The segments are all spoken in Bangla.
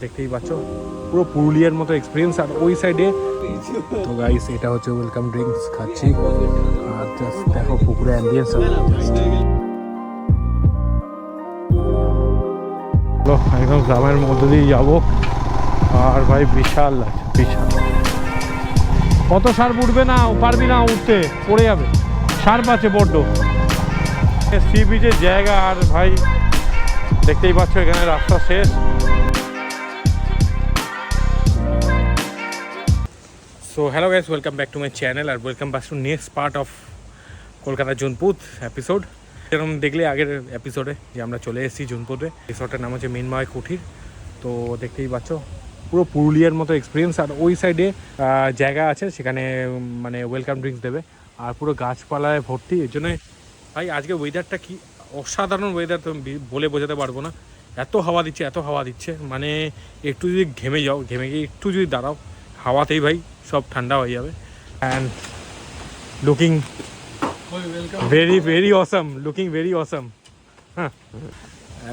দেখতেই পাচ্ছ পুরো পুরুলিয়ার মতো এক্সপিরিয়েন্স। আর ওই সাইডে তো গাইস এটা হচ্ছে ওয়েলকাম ড্রিঙ্কস খাচ্ছি। আর জাস্ট দেখো পুকুরে অ্যাম্বিয়েন্স একদম গ্রামের মধ্যে দিয়ে যাবো। আর ভাই বিশাল লাগছে, বিশাল। কত সার্প উঠবে না, পারবি না উঠতে, পড়ে যাবে। সার্প আছে বড্ড। সি বিচের জায়গা। আর ভাই দেখতেই পাচ্ছ এখানে রাস্তা শেষ। So hello guys, welcome back to my channel আর welcome back to next part of Kolkata Junput episode. যেরকম দেখলে আগের এপিসোডে যে আমরা চলে এসেছি জুনপুরে। রিসর্টের নাম হচ্ছে মৃন্ময় কুঠির। তো দেখতেই পাচ্ছ পুরো পুরুলিয়ার মতো এক্সপিরিয়েন্স। আর ওই সাইডে জায়গা আছে, সেখানে মানে ওয়েলকাম ড্রিঙ্কস দেবে। আর পুরো গাছপালায় ভর্তি। এর জন্য ভাই আজকে ওয়েদারটা কি অসাধারণ ওয়েদার, তো বলে বোঝাতে পারবো না। এত হাওয়া দিচ্ছে, এত হাওয়া দিচ্ছে, মানে একটু যদি ঘেমে যাও, ঘেমে গিয়ে একটু যদি দাঁড়াও হাওয়াতেই ভাই সব ঠান্ডা হয়ে যাবে। And looking very very awesome, looking very awesome. হ্যাঁ,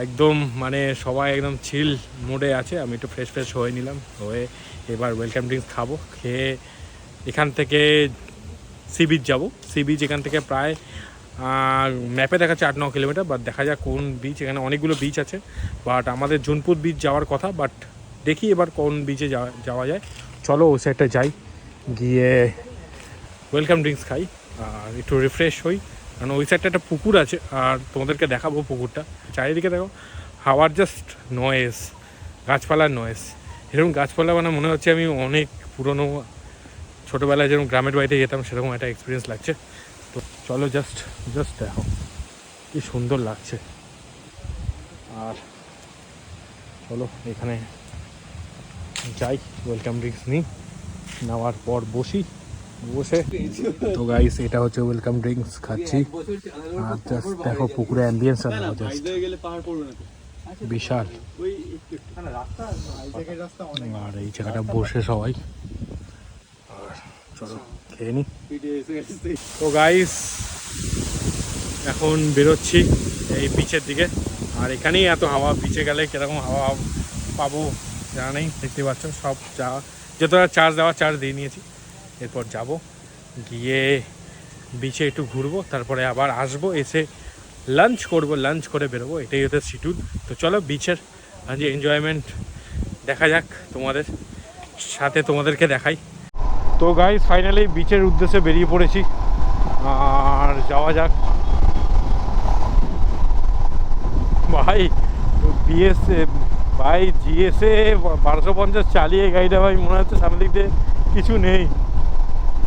একদম মানে সবাই একদম চিল মোডে আছে। আমি একটু ফ্রেশ ফ্রেশ হয়ে নিলাম, হয়ে এবার ওয়েলকাম ড্রিঙ্কস খাবো। খেয়ে এখান থেকে সি বিচ যাবো। সি বিচ এখান থেকে প্রায় ম্যাপে দেখাচ্ছে 8-9 কিলোমিটার। বাট দেখা যাক কোন বিচ। এখানে অনেকগুলো বিচ আছে, বাট আমাদের জুনপুর বিচ যাওয়ার কথা। বাট দেখি এবার কোন বিচে যাওয়া যায়। চলো ওই সাইডটা যাই, গিয়ে ওয়েলকাম ড্রিঙ্কস খাই আর একটু রিফ্রেশ হই। কারণ ওই সাইডটা একটা পুকুর আছে, আর তোমাদেরকে দেখাবো পুকুরটা। চারিদিকে দেখো হাওয়ার জাস্ট নয়েজ, গাছপালার নয়েজ। এরকম গাছপালা মানে মনে হচ্ছে আমি অনেক পুরনো ছোটোবেলায় যেরকম গ্রামের বাড়িতে যেতাম, সেরকম একটা এক্সপিরিয়েন্স লাগছে। তো চলো জাস্ট দেখো কি সুন্দর লাগছে। আর চলো এখানে যাই, ওয়েলকাম ড্রিঙ্কস নিই, নেওয়ার পর বসে তো গাইস এটা হচ্ছে ওয়েলকাম ড্রিঙ্কস খাচ্ছি। আর জাস্ট দেখো পুকুরে অ্যাম্বিয়েন্স আর জাস্ট বিশাল। আর এই জায়গাটা বসে সবাই। আর চলো খেয়ে নি। তো গাইস এখন বেরোচ্ছি এই বিচের দিকে। আর এখানেই এত হাওয়া, বিচে গেলে কিরকম হাওয়া পাবো জানা নেই। দেখতে পাচ্ছ সব যতটা চার্জ দেওয়া চার্জ দিয়ে নিয়েছি। এরপর যাব, গিয়ে বিচে একটু ঘুরবো, তারপরে আবার আসবো, এসে লাঞ্চ করব, লাঞ্চ করে বেরোবো। এটাই হচ্ছে শিডিউল। তো চলো বিচের আজ এনজয়মেন্ট দেখা যাক, তোমাদের সাথে তোমাদেরকে দেখাই। তো গাইস ফাইনালি বিচের উদ্দেশ্যে বেরিয়ে পড়েছি, আর যাওয়া যাক। ভাই বিএসএ ভাই জিএসএ 1250 চালিয়ে গাড়িটা ভাই মনে হচ্ছে সামনের দিক দিয়ে কিছু নেই।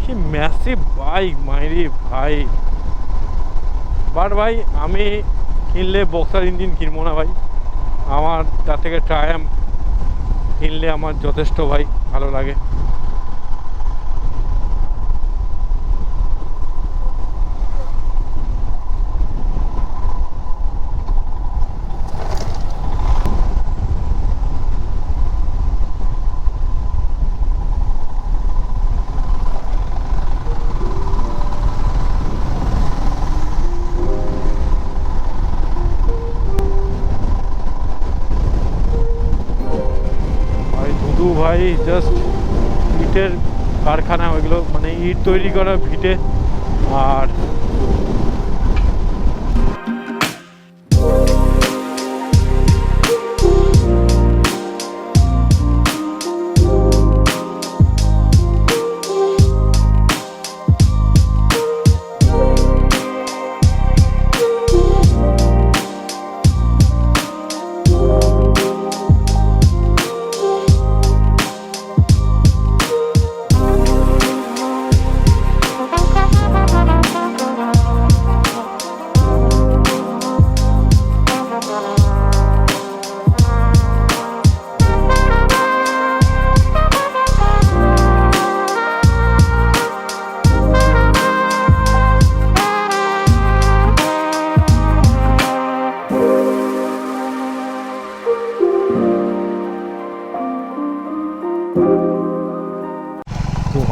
কি ম্যাসিভ বাইক মাইরি ভাই। বাট ভাই আমি কিনলে বক্সার ইঞ্জিন কিনবো না ভাই, আমার তার থেকে ট্রায়াম্ফ কিনলে আমার যথেষ্ট ভাই ভালো লাগে। ভাই জাস্ট ইটের কারখানা, ওইগুলো মানে ইট তৈরি করা ভিটে। আর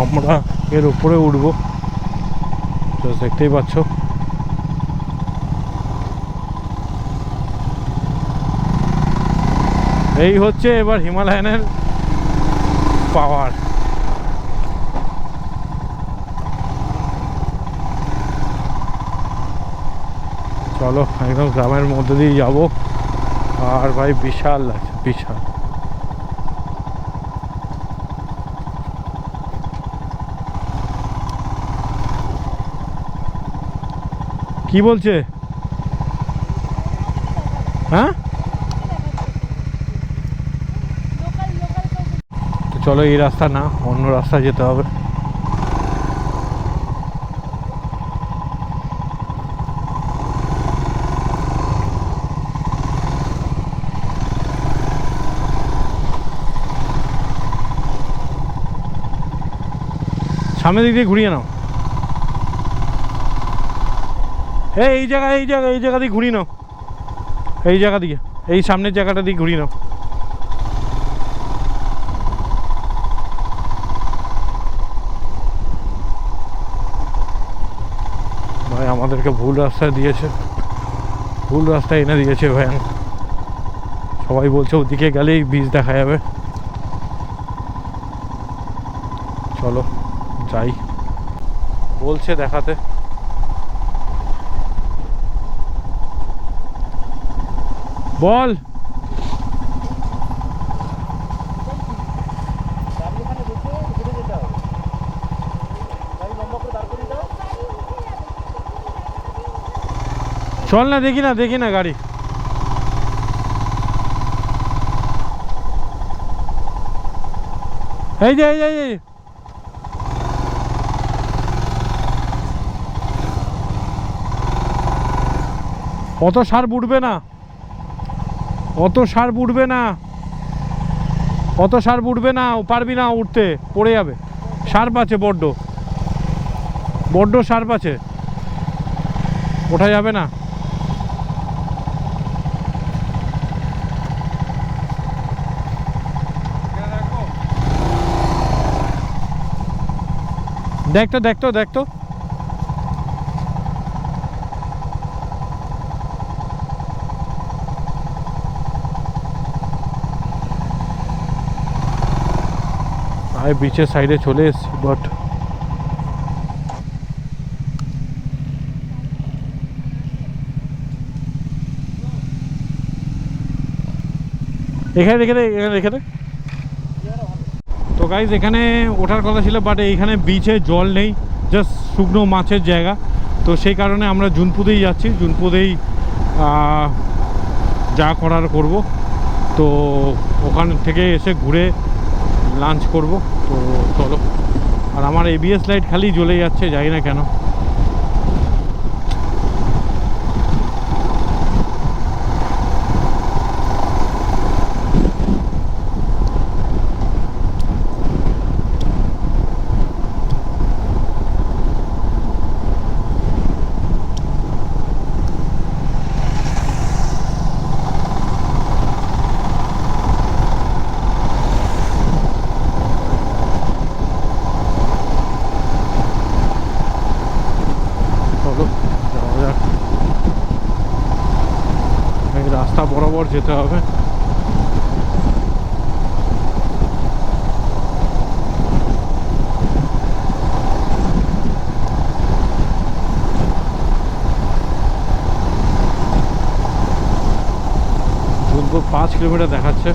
আমরা এর উপরে উঠবো, দেখতেই পাচ্ছ। এই হচ্ছে এবার হিমালয়ানের পাওয়ার। চলো একদম গ্রামের মধ্যে দিয়ে যাবো। আর ভাই বিশাল লাগছে, বিশাল। কি বলছে? হ্যাঁ, তো চলো এই রাস্তা না, অন্য রাস্তা যেতে হবে। সামনের দিক দিয়ে ঘুরিয়ে নাও। এই জায়গা দিয়ে ঘুরিয়ে নাও, এই জায়গা দিয়ে, এই সামনের জায়গাটা দিয়ে ঘুরিয়ে নাও। ভাই আমাদেরকে ভুল রাস্তায় দিয়েছে, ভুল রাস্তায় এনে দিয়েছে ভ্যান। সবাই বলছে ওদিকে গেলেই বীজ দেখা যাবে। চলো যাই, বলছে দেখাতে। বল। চল না, দেখি না গাড়ি। এই যে অত সার উঠবে না, অত সার উঠবে না, অত সার উঠবে না, পারবি না উঠতে, পড়ে যাবে। সার আছে, বড্ড সার আছে, ওঠা যাবে না। দেখতো আমি বিচের সাইডে চলে এসেছি, বাট এখানে রেখে দে। তো গাইজ এখানে ওঠার কথা ছিল, বাট এইখানে বিচে জল নেই, জাস্ট শুকনো মাছের জায়গা। তো সেই কারণে আমরা জুনপুতেই যাচ্ছি, জুনপুতেই যা করার করব। তো ওখান থেকে এসে ঘুরে লাঞ্চ করব। তো চলো। আর আমার এবিএস লাইট খালি জ্বলে যাচ্ছে, জানি না কেন। রাস্তা বরাবর যেতে হবে। জুনপুর 5 কিলোমিটার দেখাচ্ছে।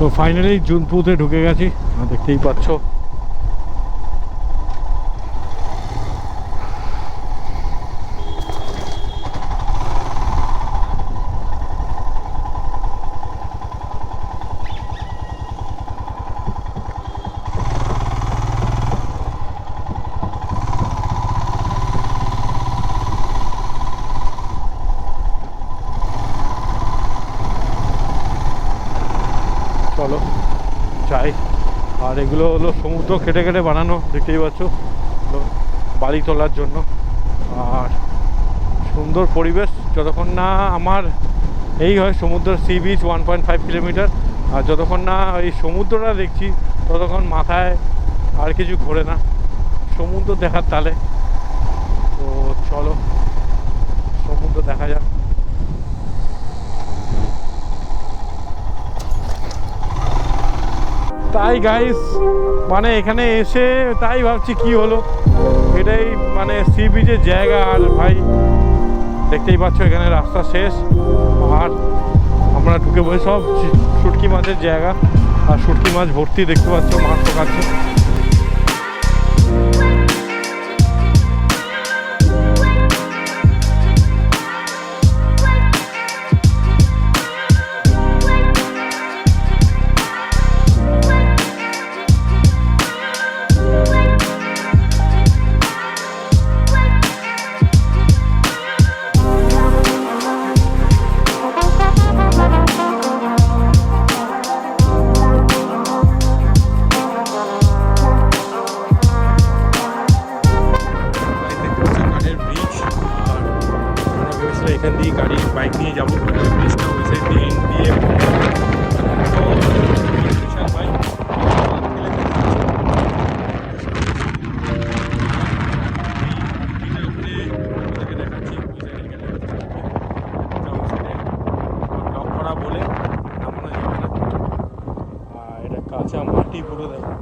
তো ফাইনালি জুনপুতে ঢুকে গেছি, দেখতেই পাচ্ছ। চলো যাই। আর এগুলো হলো সমুদ্র কেটে কেটে বানানো, দেখতেই পাচ্ছ, বাড়ি তোলার জন্য। আর সুন্দর পরিবেশ, যতক্ষণ না আমার এই হয় সমুদ্র সি বিচ 1.5 কিলোমিটার, আর যতক্ষণ না এই সমুদ্রটা দেখছি ততক্ষণ মাথায় আর কিছু ঘোরে না, সমুদ্র দেখার তালে। তো চলো সমুদ্র দেখা যাক। তাই গাইস, মানে এখানে এসে তাই ভাবছি কি হলো, এটাই মানে সি বিচের জায়গা। আর ভাই দেখতেই পাচ্ছ এখানে রাস্তা শেষ, আর আমরা ঢুকে বসে সব শুটকি মাছের জায়গা। আর শুটকি মাছ ভর্তি, দেখতে পাচ্ছ, মাছ তো খাচ্ছে। এখান দিয়ে গাড়ি বাইক নিয়ে যাবো, ব্রিজটা ওই সাইড দিয়ে দিয়ে লক করা বলে নামানো যাবে না। আর এটা কাঁচা মাটি পুরো, দেখো